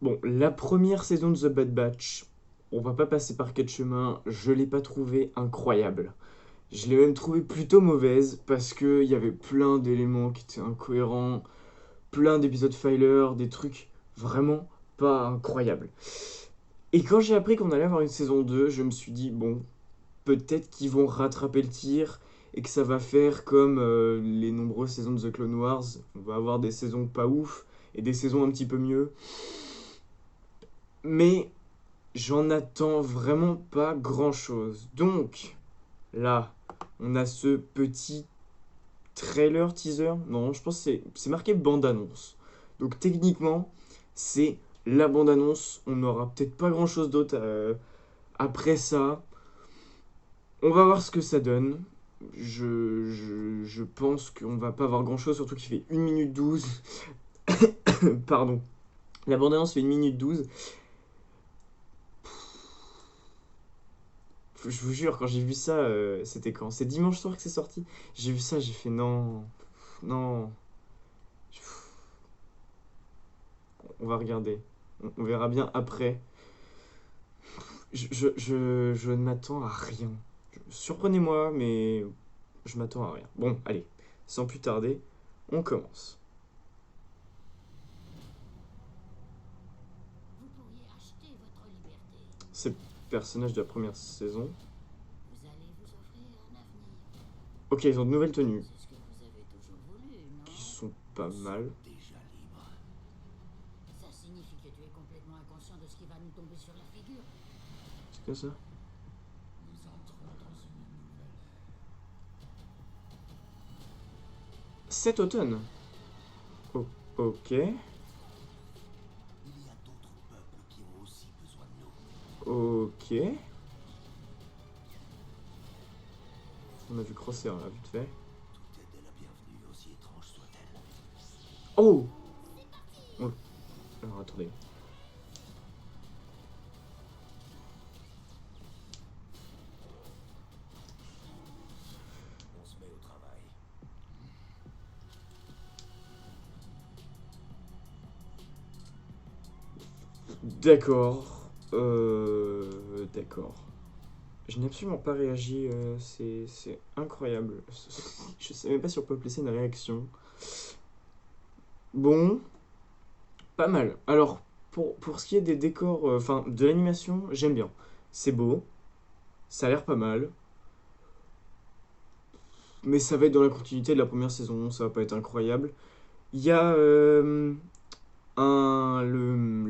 Bon, la première saison de The Bad Batch, on va pas passer par quatre chemins, je l'ai pas trouvée incroyable. Je l'ai même trouvée plutôt mauvaise parce qu'il y avait plein d'éléments qui étaient incohérents, plein d'épisodes filler, des trucs vraiment pas incroyables. Et quand j'ai appris qu'on allait avoir une saison 2, je me suis dit, bon, peut-être qu'ils vont rattraper le tir et que ça va faire comme les nombreuses saisons de The Clone Wars. On va avoir des saisons pas ouf et des saisons un petit peu mieux. Mais j'en attends vraiment pas grand-chose. Donc, là, on a ce petit trailer, teaser. Non, je pense que c'est marqué bande-annonce. Donc, techniquement, c'est la bande-annonce. On n'aura peut-être pas grand-chose d'autre après ça. On va voir ce que ça donne. Je pense qu'on va pas avoir grand-chose, surtout qu'il fait 1 minute 12. Pardon. La bande-annonce fait 1 minute 12. Je vous jure, quand j'ai vu ça, c'était quand? C'est dimanche soir que c'est sorti. J'ai vu ça, j'ai fait non, non. On va regarder. On verra bien après. Je ne m'attends à rien. Surprenez-moi, mais je m'attends à rien. Bon, allez, sans plus tarder, on commence. Vous pourriez acheter votre liberté. C'est le personnage de la première saison. Vous allez vous offrir un avenir. Ok, ils ont de nouvelles tenues C'est ce que vous avez toujours voulu, qui non? sont pas mal. Déjà libre. Ça signifie que tu es complètement inconscient de ce qui va nous tomber sur la figure. C'est quoi ça? Nous entrons dans une nouvelle Cet automne. Oh, ok, ère. Il y a d'autres peuples qui ont aussi besoin de nous. ok. On a vu Crosshair là, vite fait. Tout est de la bienvenue, aussi étrange soit-elle. Oh! Oh. Alors attendez. On se met au travail. D'accord. D'accord. Je n'ai absolument pas réagi. C'est incroyable. Je sais même pas si on peut appeler ça une réaction. Bon, pas mal. Alors, pour ce qui est des décors, enfin, de l'animation, j'aime bien. C'est beau. Ça a l'air pas mal. Mais ça va être dans la continuité de la première saison. Ça va pas être incroyable. Il y a le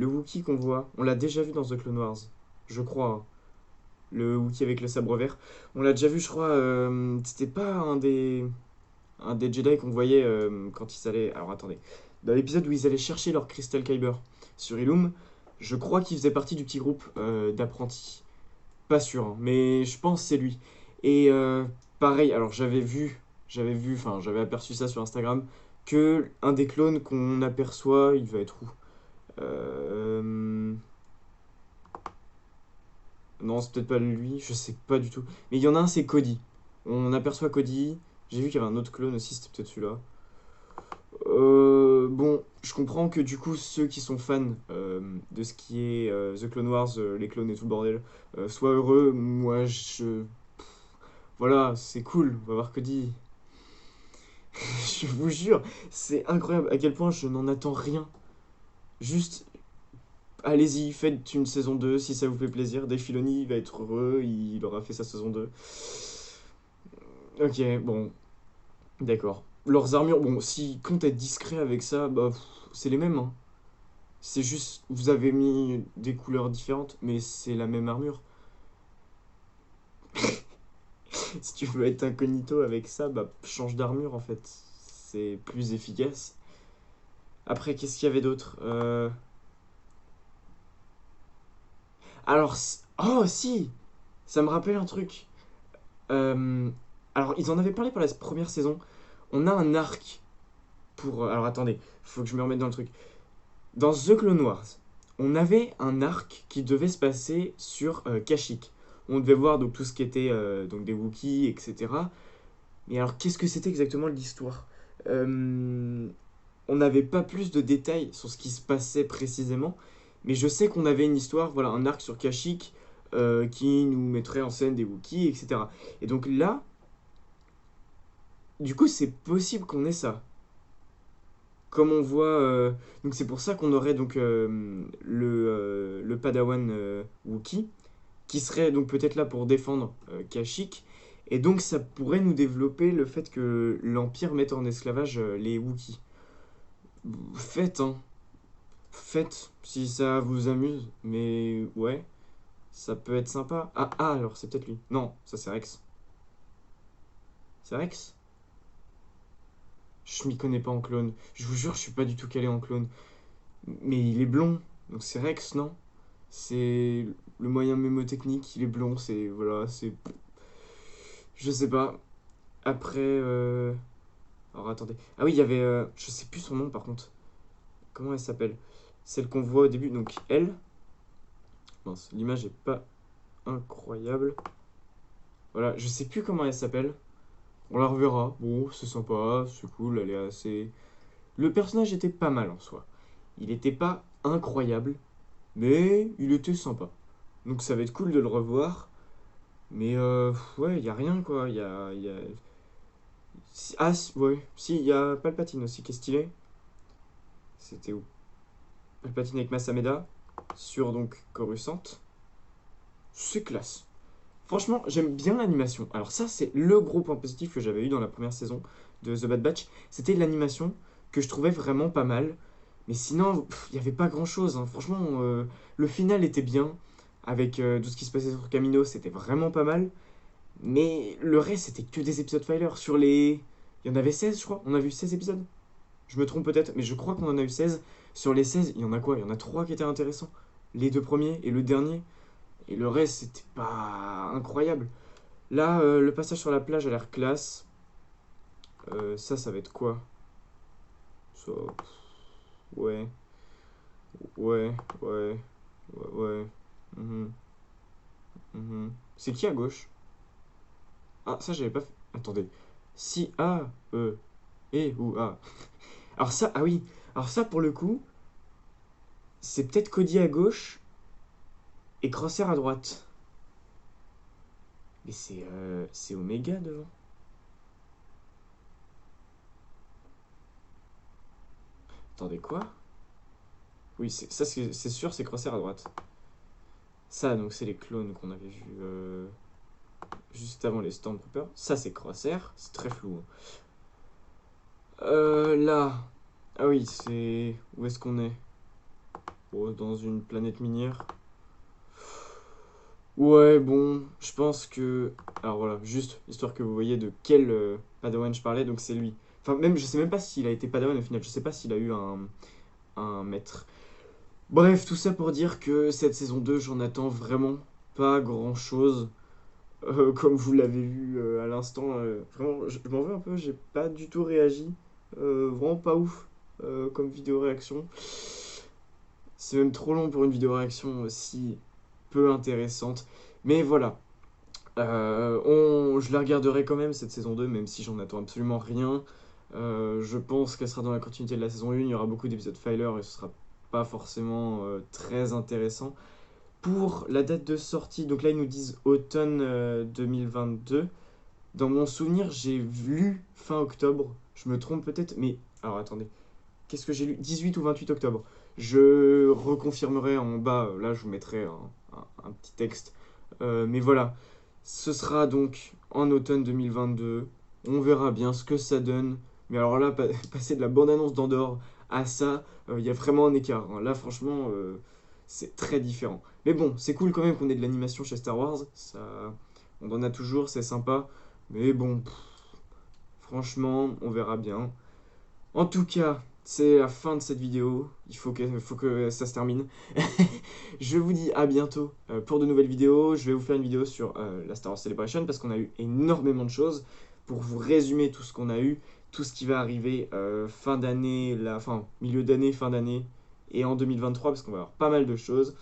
Wookiee qu'on voit. On l'a déjà vu dans The Clone Wars. Je crois, hein. Le Wookiee avec le sabre vert. On l'a déjà vu, je crois. C'était pas un des Jedi qu'on voyait quand ils allaient. Alors attendez. Dans l'épisode où ils allaient chercher leur Crystal Kyber sur Illum, je crois qu'il faisait partie du petit groupe d'apprentis. Pas sûr, hein, mais je pense que c'est lui. Et pareil, alors enfin j'avais aperçu ça sur Instagram, que un des clones qu'on aperçoit, il va être où? Euh, Non, c'est peut-être pas lui, je sais pas du tout. Mais il y en a un, c'est Cody. On aperçoit Cody. J'ai vu qu'il y avait un autre clone aussi, c'était peut-être celui-là. Bon, je comprends que du coup, ceux qui sont fans de ce qui est The Clone Wars, les clones et tout le bordel, soient heureux. Moi, voilà, c'est cool, on va voir Cody. Je vous jure, c'est incroyable à quel point je n'en attends rien. Juste, allez-y, faites une saison 2 si ça vous fait plaisir. Dave Filoni va être heureux, il aura fait sa saison 2. Ok, bon, d'accord. Leurs armures, bon, s'ils comptent être discrets avec ça, bah, c'est les mêmes, hein. C'est juste, vous avez mis des couleurs différentes, mais c'est la même armure. Si tu veux être incognito avec ça, bah, change d'armure en fait. C'est plus efficace. Après, qu'est-ce qu'il y avait d'autre Alors, oh si, ça me rappelle un truc. Euh, Alors, ils en avaient parlé pour la première saison. On a un arc pour. Alors, attendez, faut que je me remette dans le truc. Dans The Clone Wars, on avait un arc qui devait se passer sur Kashyyyk. On devait voir donc tout ce qui était donc des Wookiees, etc. Mais alors, qu'est-ce que c'était exactement l'histoire On n'avait pas plus de détails sur ce qui se passait précisément, Mais je sais qu'on avait une histoire, voilà, un arc sur Kashyyyk qui nous mettrait en scène des Wookiees, etc. Et donc là, du coup, c'est possible qu'on ait ça. Comme on voit, donc c'est pour ça qu'on aurait donc le Padawan Wookiee, qui serait donc peut-être là pour défendre Kashyyyk. Et donc ça pourrait nous développer le fait que l'Empire mette en esclavage les Wookiees. Faites, hein. Faites, si ça vous amuse. Mais ouais, ça peut être sympa. Ah, alors c'est peut-être lui. Non, ça c'est Rex. C'est Rex? Je m'y connais pas en clone. Je vous jure, je suis pas du tout calé en clone. Mais il est blond, donc c'est Rex, non? C'est le moyen mémotechnique, il est blond, c'est... Voilà, c'est... Je sais pas. Après... Alors attendez. Ah oui, il y avait... Je sais plus son nom par contre. Comment elle s'appelle? Celle qu'on voit au début, donc elle. Mince, l'image est pas incroyable. Voilà, je sais plus comment elle s'appelle. On la reverra. Bon, c'est sympa, c'est cool, elle est assez... Le personnage était pas mal en soi. Il était pas incroyable, mais il était sympa. Donc ça va être cool de le revoir. Mais ouais, il y a rien quoi. Ah, ouais, si, il y a Palpatine aussi qui est stylé. C'était où? Palpatine avec Masameda sur donc Coruscant. C'est classe. Franchement, j'aime bien l'animation. Alors ça, c'est le gros point positif que j'avais eu dans la première saison de The Bad Batch. C'était l'animation que je trouvais vraiment pas mal. Mais sinon, il n'y avait pas grand-chose, hein. Franchement, le final était bien. Avec tout ce qui se passait sur Camino, c'était vraiment pas mal. Mais le reste, c'était que des épisodes filler. Sur les... Il y en avait 16, je crois. On a vu 16 épisodes. Je me trompe peut-être, mais je crois qu'on en a eu 16. Sur les 16, il y en a quoi? Il y en a 3 qui étaient intéressants. Les deux premiers et le dernier. Et le reste, c'était pas incroyable. Là, le passage sur la plage a l'air classe. Ça va être quoi? Ça... Ouais. Ouais. Ouais. Ouais. Ouais. Mhm. Mhm. C'est qui à gauche? Ah, ça, j'avais pas fait. Attendez. Si A, E, E ou A. Alors ça, ah oui. Alors ça, pour le coup, c'est peut-être Cody à gauche et Crosshair à droite. Mais c'est Omega devant. Attendez, quoi? Oui, ça, c'est sûr, c'est Crosshair à droite. Ça, donc, c'est les clones qu'on avait vus juste avant les Stormtroopers. Ça, c'est Crosshair. C'est très flou, hein. Là. Ah oui, c'est... Où est-ce qu'on est? Oh, dans une planète minière. Ouais, bon, je pense que... Alors voilà, juste, histoire que vous voyez de quel Padawan je parlais, donc c'est lui. Enfin, même, je sais même pas s'il a été Padawan au final, je sais pas s'il a eu un maître. Bref, tout ça pour dire que cette saison 2, j'en attends vraiment pas grand-chose. Comme vous l'avez vu à l'instant, vraiment, je m'en veux un peu, j'ai pas du tout réagi. Vraiment pas ouf comme vidéo réaction. C'est même trop long pour une vidéo réaction aussi peu intéressante. Mais voilà, je la regarderai quand même cette saison 2, même si j'en attends absolument rien. Je pense qu'elle sera dans la continuité de la saison 1, il y aura beaucoup d'épisodes filler et ce sera pas forcément très intéressant. Pour la date de sortie, donc là ils nous disent automne 2022. Dans mon souvenir, j'ai lu fin octobre. Je me trompe peut-être, mais... Alors attendez, qu'est-ce que j'ai lu? 18 ou 28 octobre. Je reconfirmerai en bas, là je vous mettrai un petit texte. Mais voilà, ce sera donc en automne 2022. On verra bien ce que ça donne. Mais alors là, passer de la bande-annonce d'Andorre à ça, il y a vraiment un écart, hein. Là franchement, c'est très différent. Mais bon, c'est cool quand même qu'on ait de l'animation chez Star Wars. Ça, on en a toujours, c'est sympa. Mais bon, franchement, on verra bien. En tout cas, c'est la fin de cette vidéo. Faut que ça se termine. Je vous dis à bientôt pour de nouvelles vidéos. Je vais vous faire une vidéo sur la Star Wars Celebration parce qu'on a eu énormément de choses. Pour vous résumer tout ce qu'on a eu, tout ce qui va arriver fin d'année, milieu d'année, fin d'année et en 2023 parce qu'on va avoir pas mal de choses.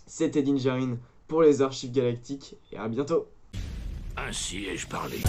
C'était Dinjarin pour les Archives Galactiques et à bientôt. Ainsi ai-je parlé.